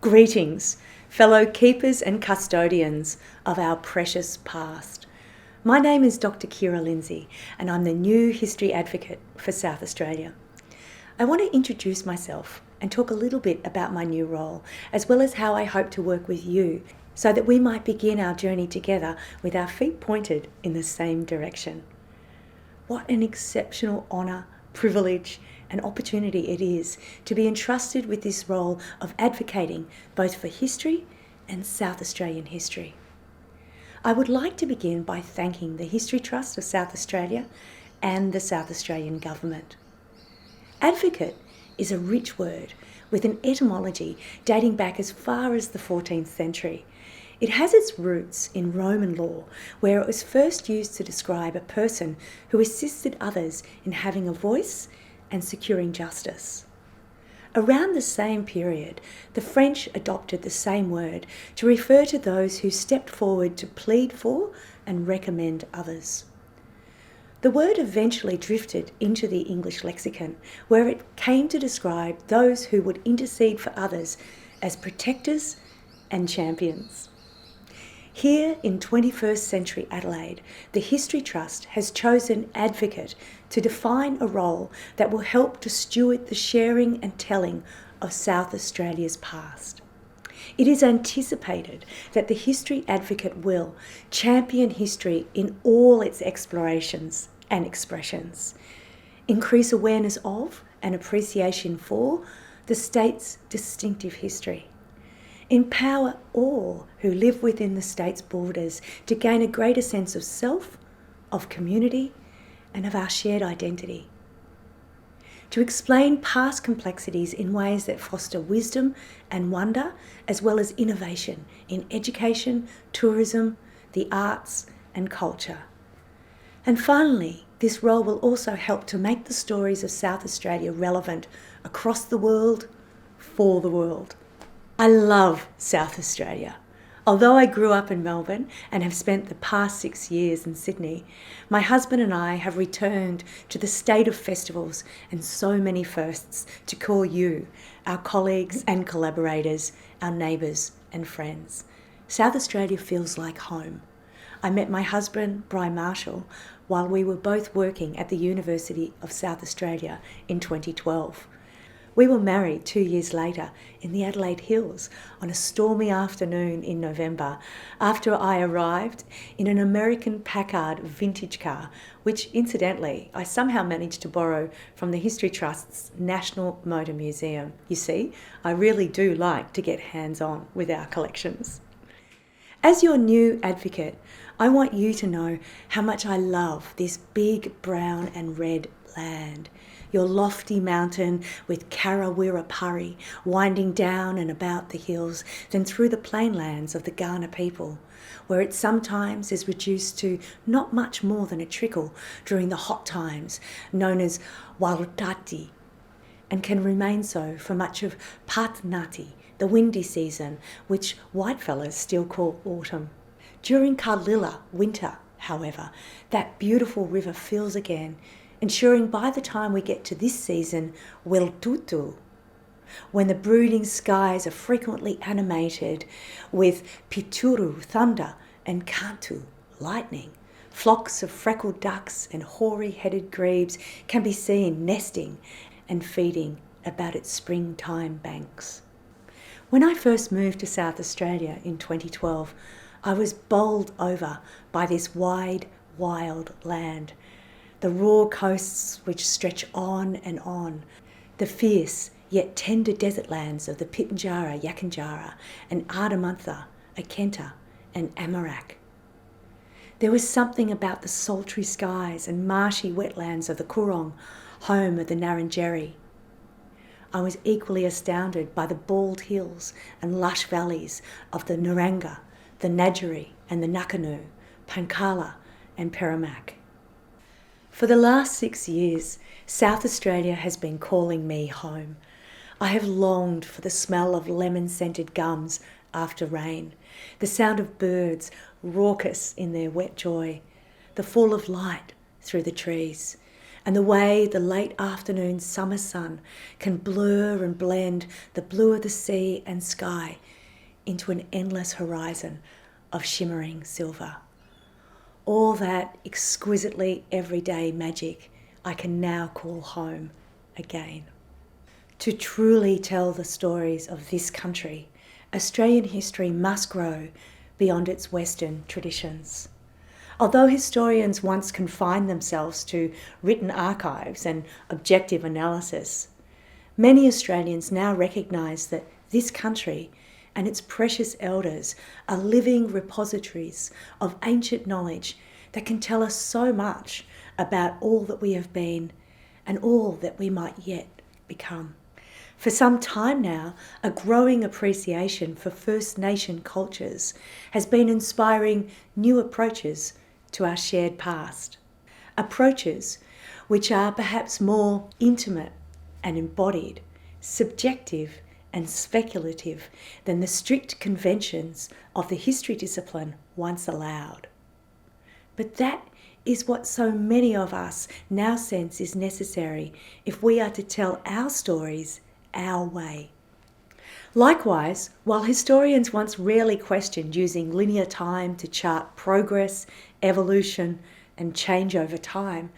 Greetings, fellow keepers and custodians of our precious past. My name is Dr. Kiera Lindsey, and I'm the new history advocate for South Australia. I want to introduce myself and talk a little bit about my new role, as well as how I hope to work with you so that we might begin our journey together with our feet pointed in the same direction. What an exceptional honour, privilege and opportunity it is to be entrusted with this role of advocating both for history and South Australian history. I would like to begin by thanking the History Trust of South Australia and the South Australian Government. Advocate is a rich word with an etymology dating back as far as the 14th century. It has its roots in Roman law, where it was first used to describe a person who assisted others in having a voice and securing justice. Around the same period, the French adopted the same word to refer to those who stepped forward to plead for and recommend others. The word eventually drifted into the English lexicon, where it came to describe those who would intercede for others as protectors and champions. Here in 21st century Adelaide, the History Trust has chosen advocate to define a role that will help to steward the sharing and telling of South Australia's past. It is anticipated that the history advocate will champion history in all its explorations and expressions, increase awareness of and appreciation for the state's distinctive history, empower all who live within the state's borders to gain a greater sense of self, of community, and of our shared identity, to explain past complexities in ways that foster wisdom and wonder, as well as innovation in education, tourism, the arts, and culture. And finally, this role will also help to make the stories of South Australia relevant across the world, for the world. I love South Australia. Although I grew up in Melbourne and have spent the past 6 years in Sydney, my husband and I have returned to the state of festivals and so many firsts to call you, our colleagues and collaborators, our neighbours and friends. South Australia feels like home. I met my husband, Brian Marshall, while we were both working at the University of South Australia in 2012. We were married 2 years later in the Adelaide Hills on a stormy afternoon in November after I arrived in an American Packard vintage car, which incidentally I somehow managed to borrow from the History Trust's National Motor Museum. You see, I really do like to get hands-on with our collections. As your new advocate, I want you to know how much I love this big brown and red land. Your lofty mountain with Karawirapari winding down and about the hills, then through the plainlands of the Kaurna people, where it sometimes is reduced to not much more than a trickle during the hot times, known as Warutati, and can remain so for much of Patnati, the windy season, which whitefellas still call autumn. During Karlilla, winter, however, that beautiful river fills again, ensuring by the time we get to this season, Weltutu, when the brooding skies are frequently animated with Pituru, thunder, and Kantu, lightning, flocks of freckled ducks and hoary-headed grebes can be seen nesting and feeding about its springtime banks. When I first moved to South Australia in 2012, I was bowled over by this wide, wild land. The raw coasts which stretch on and on, the fierce yet tender desert lands of the Pitjantjara, Yakanjara and Ardamantha, Akenta and Amarak. There was something about the sultry skies and marshy wetlands of the Coorong, home of the Ngarrindjeri. I was equally astounded by the bald hills and lush valleys of the Naranga, the Nadjeri and the Nakanu, Pankala and Peramak. For the last 6 years, South Australia has been calling me home. I have longed for the smell of lemon-scented gums after rain, the sound of birds raucous in their wet joy, the fall of light through the trees, and the way the late afternoon summer sun can blur and blend the blue of the sea and sky into an endless horizon of shimmering silver. All that exquisitely everyday magic I can now call home again. To truly tell the stories of this country, Australian history must grow beyond its Western traditions. Although historians once confined themselves to written archives and objective analysis, many Australians now recognise that this country and its precious elders are living repositories of ancient knowledge that can tell us so much about all that we have been and all that we might yet become. For some time now, a growing appreciation for First Nation cultures has been inspiring new approaches to our shared past. Approaches which are perhaps more intimate and embodied, subjective and speculative than the strict conventions of the history discipline once allowed. But that is what so many of us now sense is necessary if we are to tell our stories our way. Likewise, while historians once rarely questioned using linear time to chart progress, evolution, and change over time,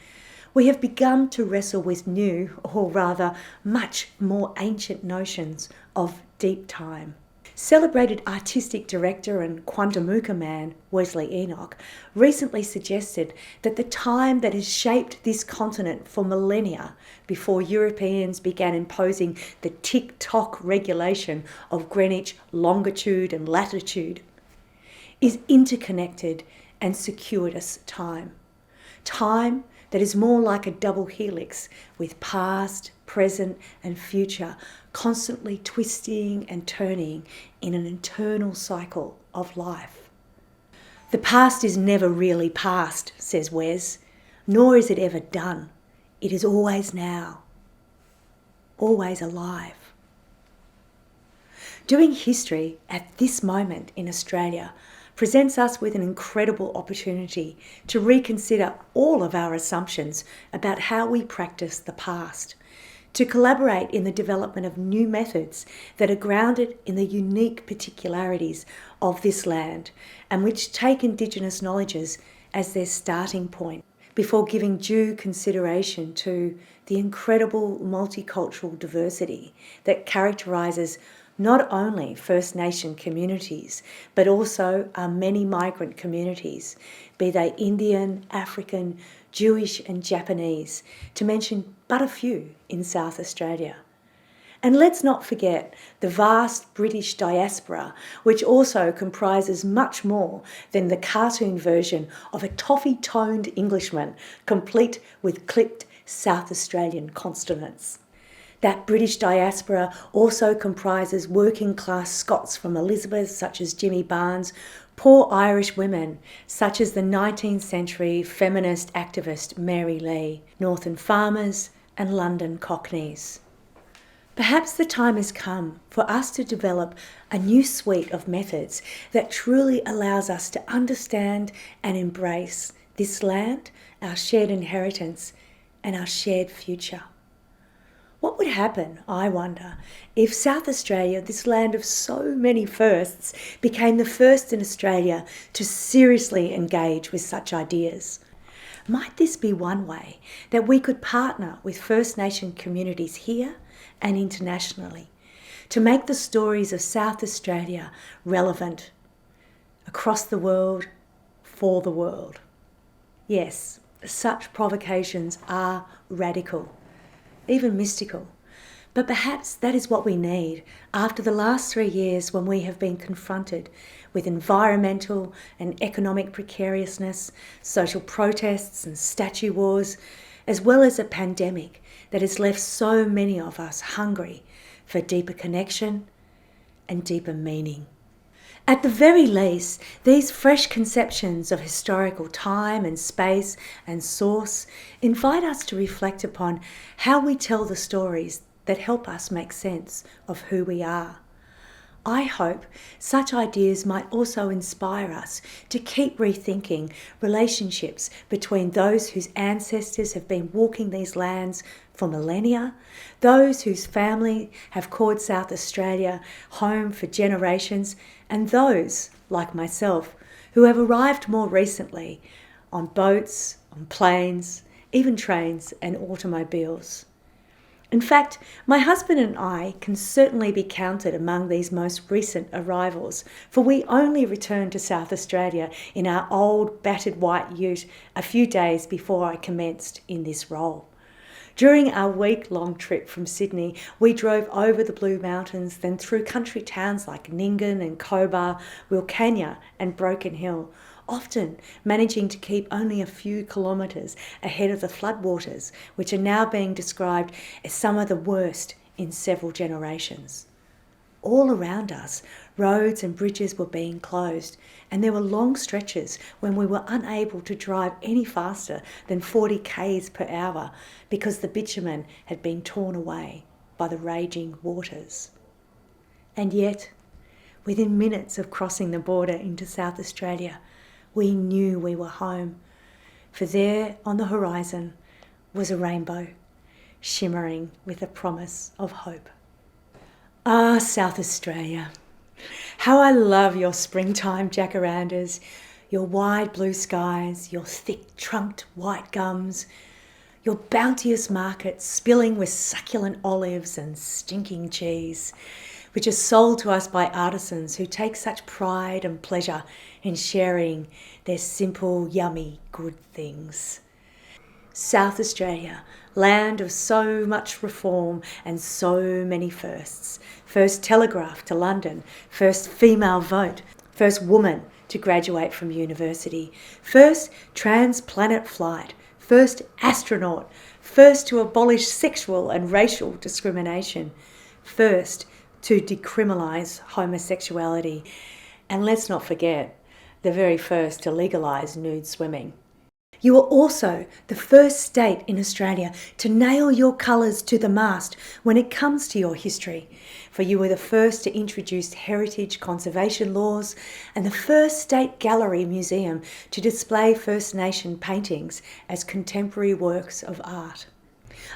we have begun to wrestle with new, or rather much more ancient notions of deep time. Celebrated artistic director and Quandamooka man Wesley Enoch recently suggested that the time that has shaped this continent for millennia before Europeans began imposing the tick-tock regulation of Greenwich longitude and latitude is interconnected and circuitous time. Time that is more like a double helix with past, present and future constantly twisting and turning in an eternal cycle of life. The past is never really past, says Wes, nor is it ever done. It is always now, always alive. Doing history at this moment in Australia presents us with an incredible opportunity to reconsider all of our assumptions about how we practice the past, to collaborate in the development of new methods that are grounded in the unique particularities of this land and which take Indigenous knowledges as their starting point before giving due consideration to the incredible multicultural diversity that characterises not only First Nation communities, but also our many migrant communities, be they Indian, African, Jewish and Japanese, to mention but a few in South Australia. And let's not forget the vast British diaspora, which also comprises much more than the cartoon version of a toffee-toned Englishman, complete with clipped South Australian consonants. That British diaspora also comprises working-class Scots from Elizabeth, such as Jimmy Barnes, poor Irish women, such as the 19th century feminist activist Mary Lee, Northern farmers and London Cockneys. Perhaps the time has come for us to develop a new suite of methods that truly allows us to understand and embrace this land, our shared inheritance, and our shared future. What would happen, I wonder, if South Australia, this land of so many firsts, became the first in Australia to seriously engage with such ideas? Might this be one way that we could partner with First Nation communities here and internationally to make the stories of South Australia relevant across the world, for the world? Yes, such provocations are radical, even mystical. But perhaps that is what we need after the last 3 years when we have been confronted with environmental and economic precariousness, social protests and statue wars, as well as a pandemic that has left so many of us hungry for deeper connection and deeper meaning. At the very least, these fresh conceptions of historical time and space and source invite us to reflect upon how we tell the stories that help us make sense of who we are. I hope such ideas might also inspire us to keep rethinking relationships between those whose ancestors have been walking these lands for millennia, those whose family have called South Australia home for generations, and those, like myself, who have arrived more recently on boats, on planes, even trains and automobiles. In fact, my husband and I can certainly be counted among these most recent arrivals, for we only returned to South Australia in our old battered white ute a few days before I commenced in this role. During our week-long trip from Sydney, we drove over the Blue Mountains, then through country towns like Nyngan and Cobar, Wilcannia and Broken Hill, often managing to keep only a few kilometres ahead of the floodwaters, which are now being described as some of the worst in several generations. All around us, roads and bridges were being closed, and there were long stretches when we were unable to drive any faster than 40 k's per hour because the bitumen had been torn away by the raging waters. And yet, within minutes of crossing the border into South Australia, we knew we were home, for there on the horizon was a rainbow, shimmering with the promise of hope. Ah, South Australia, how I love your springtime jacarandas, your wide blue skies, your thick-trunked white gums, your bounteous markets spilling with succulent olives and stinking cheese, which is sold to us by artisans who take such pride and pleasure in sharing their simple, yummy, good things. South Australia, land of so much reform and so many firsts. First telegraph to London, first female vote, first woman to graduate from university, first transplanet flight, first astronaut, first to abolish sexual and racial discrimination, first to decriminalise homosexuality, and let's not forget, the very first to legalise nude swimming. You are also the first state in Australia to nail your colours to the mast when it comes to your history, for you were the first to introduce heritage conservation laws and the first state gallery museum to display First Nation paintings as contemporary works of art.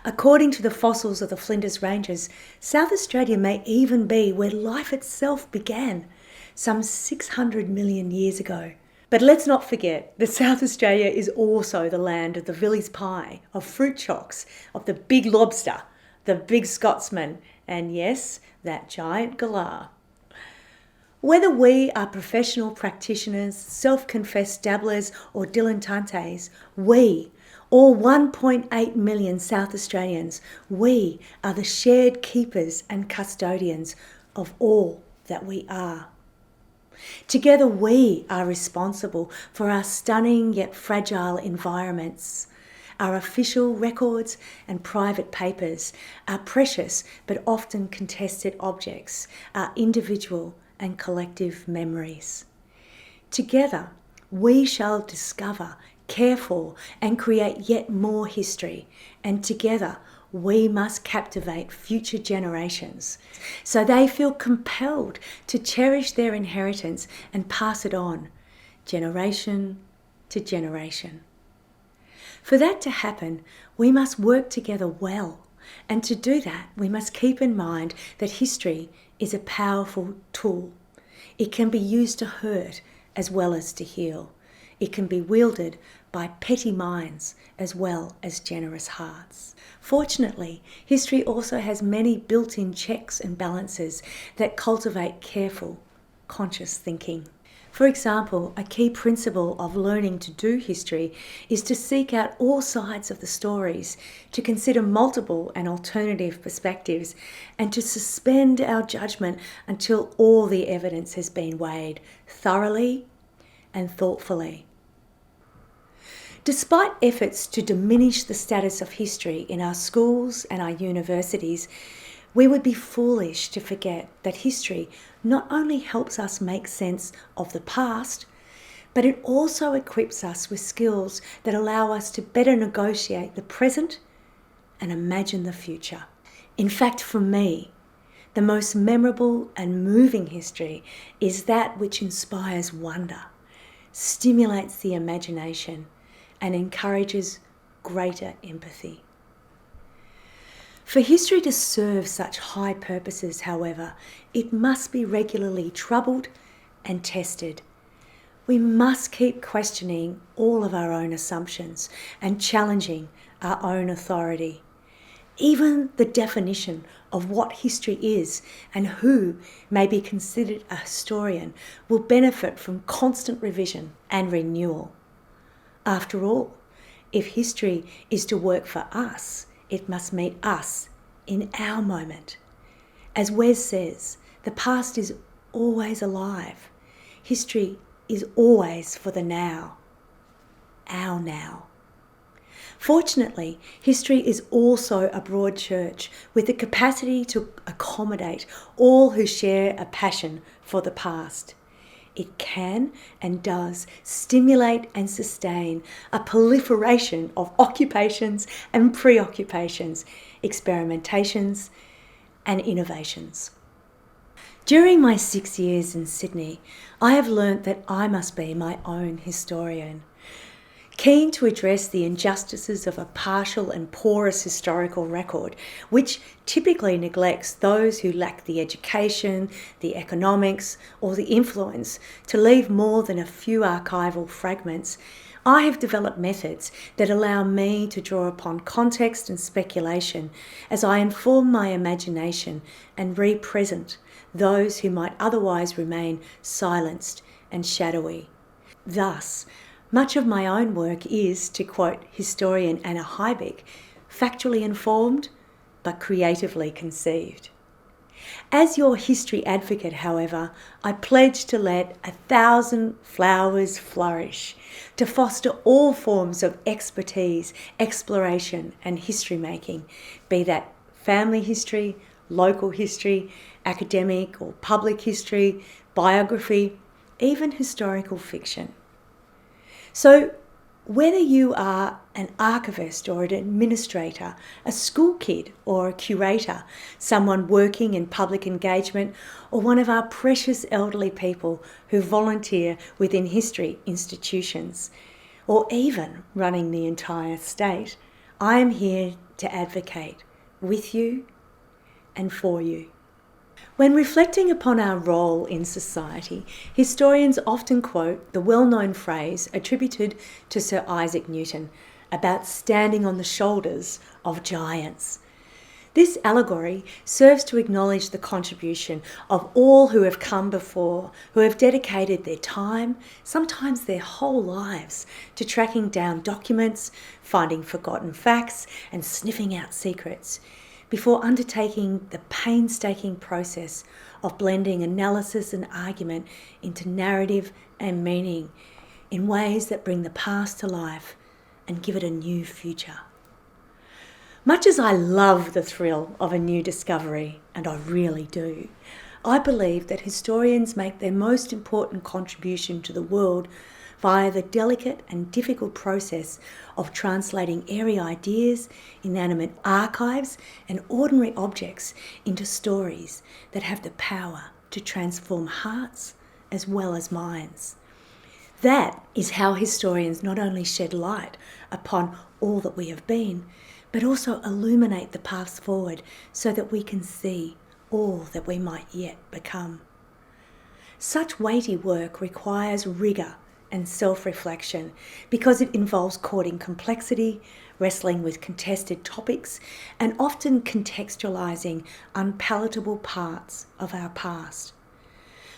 According to the fossils of the Flinders Ranges, South Australia may even be where life itself began, some 600 million years ago. But let's not forget that South Australia is also the land of the Villiers pie, of fruit chocks, of the big lobster, the big Scotsman, and yes, that giant galah. Whether we are professional practitioners, self-confessed dabblers or dilettantes, we, all 1.8 million South Australians, we are the shared keepers and custodians of all that we are. Together we are responsible for our stunning yet fragile environments, our official records and private papers, our precious but often contested objects, our individual and collective memories. Together we shall discover, care for and create yet more history, and together we must captivate future generations so they feel compelled to cherish their inheritance and pass it on, generation to generation. For that to happen, we must work together well, and to do that, we must keep in mind that history is a powerful tool. It can be used to hurt as well as to heal. It can be wielded by petty minds as well as generous hearts. Fortunately, history also has many built-in checks and balances that cultivate careful, conscious thinking. For example, a key principle of learning to do history is to seek out all sides of the stories, to consider multiple and alternative perspectives, and to suspend our judgment until all the evidence has been weighed thoroughly and thoughtfully. Despite efforts to diminish the status of history in our schools and our universities, we would be foolish to forget that history not only helps us make sense of the past, but it also equips us with skills that allow us to better negotiate the present and imagine the future. In fact, for me, The most memorable and moving history is that which inspires wonder, stimulates the imagination, and encourages greater empathy. For history to serve such high purposes, however, it must be regularly troubled and tested. We must keep questioning all of our own assumptions and challenging our own authority. Even the definition of what history is and who may be considered a historian will benefit from constant revision and renewal. After all, if history is to work for us, it must meet us in our moment. As Wes says, the past is always alive. History is always for the now, our now. Fortunately, history is also a broad church with the capacity to accommodate all who share a passion for the past. It can and does stimulate and sustain a proliferation of occupations and preoccupations, experimentations and innovations. During my 6 years in Sydney, I have learnt that I must be my own historian. Keen to address the injustices of a partial and porous historical record, which typically neglects those who lack the education, the economics, or the influence to leave more than a few archival fragments, I have developed methods that allow me to draw upon context and speculation as I inform my imagination and re-present those who might otherwise remain silenced and shadowy. Thus, much of my own work is, to quote historian Anna Heiberg, factually informed but creatively conceived. As your history advocate, however, I pledge to let 1,000 flowers flourish, to foster all forms of expertise, exploration and history making, be that family history, local history, academic or public history, biography, even historical fiction. So, whether you are an archivist or an administrator, a school kid or a curator, someone working in public engagement, or one of our precious elderly people who volunteer within history institutions, or even running the entire state, I am here to advocate with you and for you. When reflecting upon our role in society, historians often quote the well-known phrase attributed to Sir Isaac Newton about standing on the shoulders of giants. This allegory serves to acknowledge the contribution of all who have come before, who have dedicated their time, sometimes their whole lives, to tracking down documents, finding forgotten facts, and sniffing out secrets, before undertaking the painstaking process of blending analysis and argument into narrative and meaning in ways that bring the past to life and give it a new future. Much as I love the thrill of a new discovery, and I really do, I believe that historians make their most important contribution to the world via the delicate and difficult process of translating airy ideas, inanimate archives, and ordinary objects into stories that have the power to transform hearts as well as minds. That is how historians not only shed light upon all that we have been, but also illuminate the paths forward so that we can see all that we might yet become. Such weighty work requires rigour and self-reflection because it involves courting complexity, wrestling with contested topics, and often contextualising unpalatable parts of our past.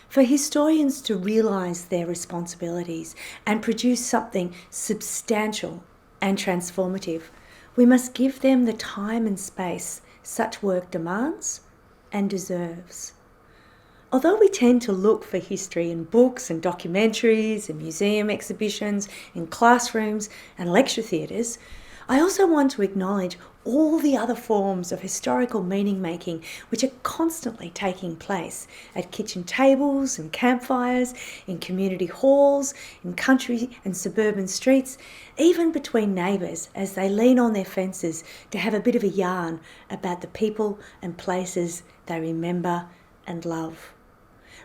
For historians to realise their responsibilities and produce something substantial and transformative, we must give them the time and space such work demands and deserves. Although we tend to look for history in books and documentaries and museum exhibitions, in classrooms and lecture theatres, I also want to acknowledge all the other forms of historical meaning making which are constantly taking place at kitchen tables and campfires, in community halls, in country and suburban streets, even between neighbours as they lean on their fences to have a bit of a yarn about the people and places they remember and love.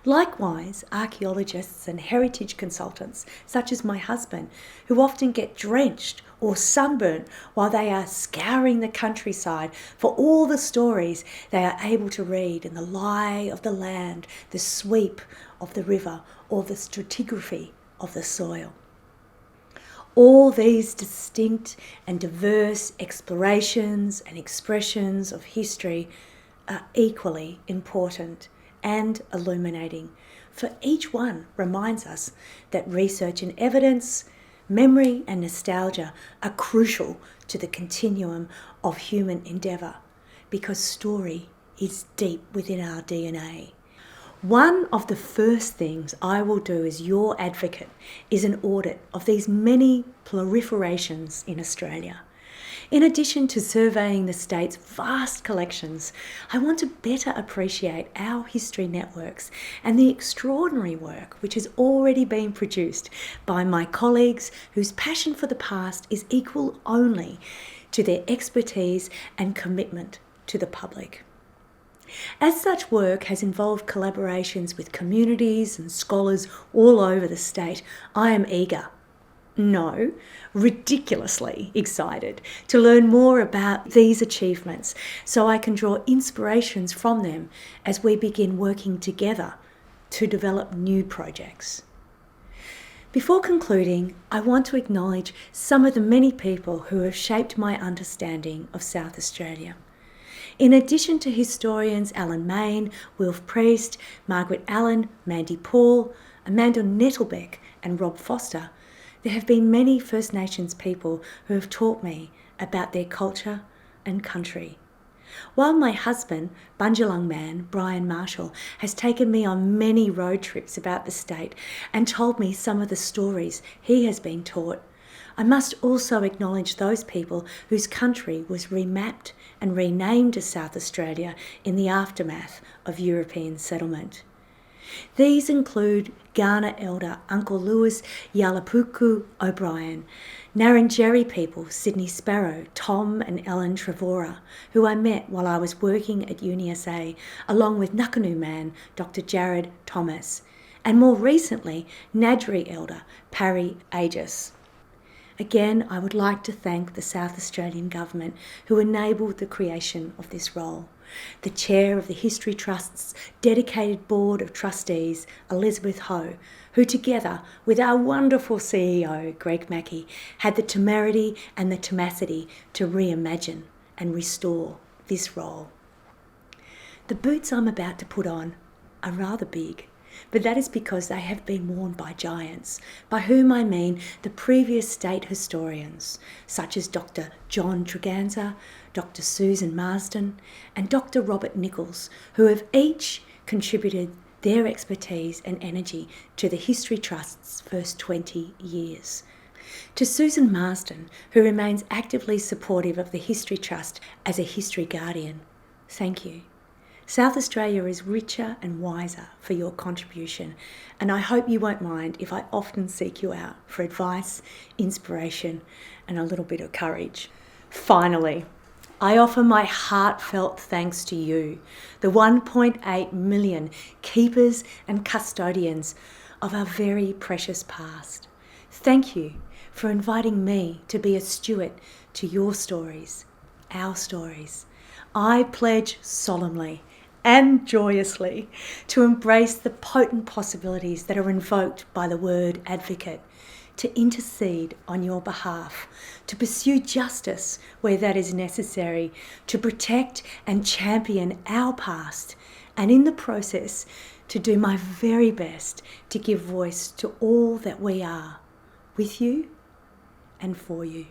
Likewise, archaeologists and heritage consultants, such as my husband, who often get drenched or sunburnt while they are scouring the countryside for all the stories they are able to read in the lie of the land, the sweep of the river, or the stratigraphy of the soil. All these distinct and diverse explorations and expressions of history are equally important and illuminating, for each one reminds us that research and evidence, memory and nostalgia are crucial to the continuum of human endeavour, because story is deep within our DNA. One of the first things I will do as your advocate is an audit of these many proliferations in Australia. In addition to surveying the state's vast collections, I want to better appreciate our history networks and the extraordinary work which has already been produced by my colleagues whose passion for the past is equal only to their expertise and commitment to the public. As such work has involved collaborations with communities and scholars all over the state, I am eager, no, ridiculously excited to learn more about these achievements so I can draw inspirations from them as we begin working together to develop new projects. Before concluding, I want to acknowledge some of the many people who have shaped my understanding of South Australia. In addition to historians Alan Main, Wilf Priest, Margaret Allen, Mandy Paul, Amanda Nettlebeck and Rob Foster, there have been many First Nations people who have taught me about their culture and country. While my husband, Bundjalung man Brian Marshall, has taken me on many road trips about the state and told me some of the stories he has been taught, I must also acknowledge those people whose country was remapped and renamed as South Australia in the aftermath of European settlement. These include Kaurna elder Uncle Lewis Yalapuku O'Brien, Ngarrindjeri people Sydney Sparrow, Tom and Ellen Trevora, who I met while I was working at UniSA, along with Ngakanu man Dr. Jared Thomas, and more recently Ngadjuri elder Parry Aegis. Again, I would like to thank the South Australian Government who enabled the creation of this role. The chair of the History Trust's dedicated board of trustees, Elizabeth Ho, who together with our wonderful CEO, Greg Mackey, had the temerity and the tenacity to reimagine and restore this role. The boots I'm about to put on are rather big, but that is because they have been worn by giants, by whom I mean the previous state historians, such as Dr. John Treganza, Dr. Susan Marsden, and Dr. Robert Nichols, who have each contributed their expertise and energy to the History Trust's first 20 years. To Susan Marsden, who remains actively supportive of the History Trust as a history guardian, thank you. South Australia is richer and wiser for your contribution, and I hope you won't mind if I often seek you out for advice, inspiration, and a little bit of courage. Finally, I offer my heartfelt thanks to you, the 1.8 million keepers and custodians of our very precious past. Thank you for inviting me to be a steward to your stories, our stories. I pledge solemnly and joyously to embrace the potent possibilities that are invoked by the word advocate, to intercede on your behalf, to pursue justice where that is necessary, to protect and champion our past, and in the process to do my very best to give voice to all that we are, with you and for you.